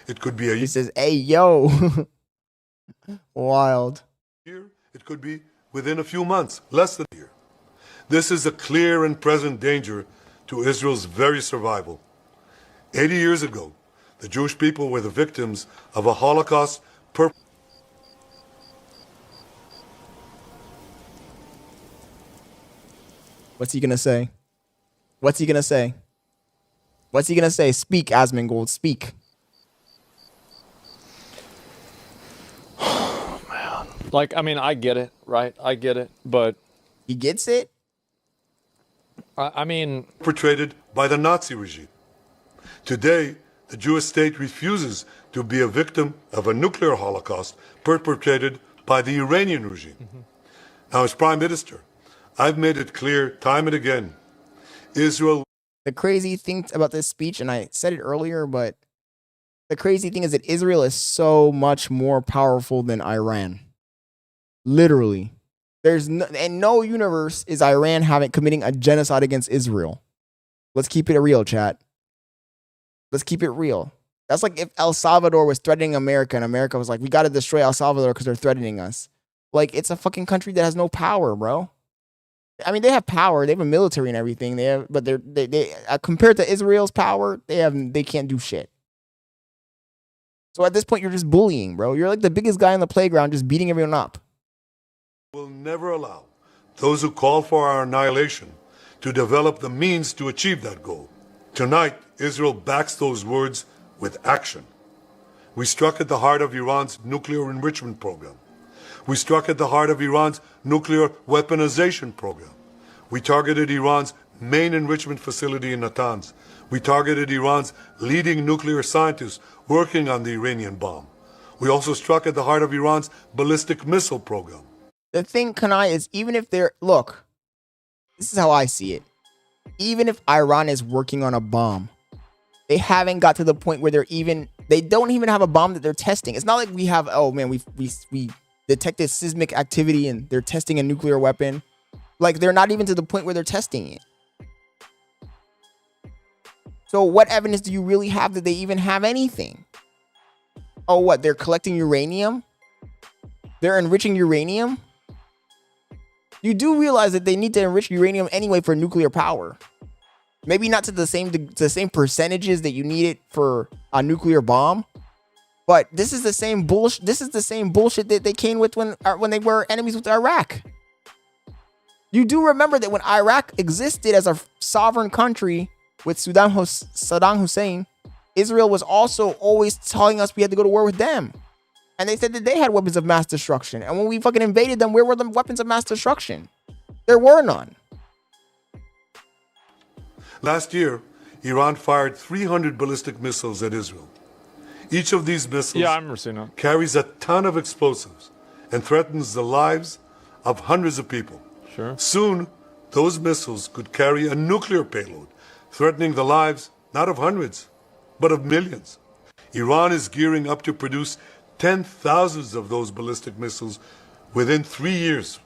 It could be a He says, hey, yo. Wild. year. It could be within a few months, less than a year. This is a clear and present danger to Israel's very survival. 80 years ago, the Jewish people were the victims of a Holocaust What's he going to say? What's he going to say? What's he going to say? Speak, Asmongold, speak. Oh, man. Like, I mean, I get it, right? I get it, but... He gets it? I mean... perpetrated by the Nazi regime. Today, the Jewish state refuses to be a victim of a nuclear Holocaust perpetrated by the Iranian regime. Now, as Prime Minister, I've made it clear time and again, Israel... The crazy thing about this speech, and I said it earlier, but the crazy thing is that Israel is so much more powerful than Iran. Literally. There's no, in no universe is Iran committing a genocide against Israel. Let's keep it real, chat. Let's keep it real. That's like if El Salvador was threatening America and America was like, we got to destroy El Salvador because they're threatening us. Like, it's a fucking country that has no power, bro. I mean, they have power. They have a military and everything. But they compared to Israel's power, they can't do shit. So at this point, you're just bullying, bro. You're like the biggest guy on the playground, just beating everyone up. Will never allow those who call for our annihilation to develop the means to achieve that goal. Tonight, Israel backs those words with action. We struck at the heart of Iran's nuclear enrichment program. We struck at the heart of Iran's nuclear weaponization program. We targeted Iran's main enrichment facility in Natanz. We targeted Iran's leading nuclear scientists working on the Iranian bomb. We also struck at the heart of Iran's ballistic missile program. The thing, Kanai, is even if look, this is how I see it. Even if Iran is working on a bomb, they haven't got to the point where they don't even have a bomb that they're testing. It's not like we have, oh man, we detected seismic activity and they're testing a nuclear weapon. Like, they're not even to the point where they're testing it. So what evidence do you really have that they even have anything? Oh, what? They're collecting uranium? They're enriching uranium? You do realize that they need to enrich uranium anyway for nuclear power. Maybe not to the same percentages that you need it for a nuclear bomb. But this is the same bullshit. This is the same bullshit that they came with when they were enemies with Iraq. You do remember that when Iraq existed as a sovereign country with Saddam Hussein, Israel was also always telling us we had to go to war with them. And they said that they had weapons of mass destruction. And when we fucking invaded them, where were the weapons of mass destruction? There were none. Last year, Iran fired 300 ballistic missiles at Israel. Each of these missiles carries a ton of explosives and threatens the lives of hundreds of people. Sure. Soon, those missiles could carry a nuclear payload, threatening the lives not of hundreds, but of millions. Iran is gearing up to produce 10,000s of those ballistic missiles within 3 years.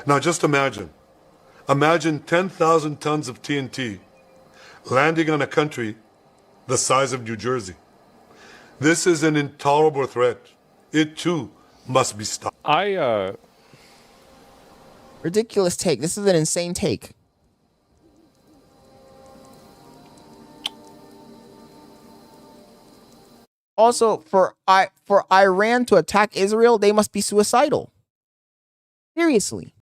Now just imagine 10,000 tons of TNT landing on a country the size of New Jersey. This is an intolerable threat. It too must be stopped. Ridiculous take. This is an insane take. Also, for Iran to attack Israel, they must be suicidal. Seriously.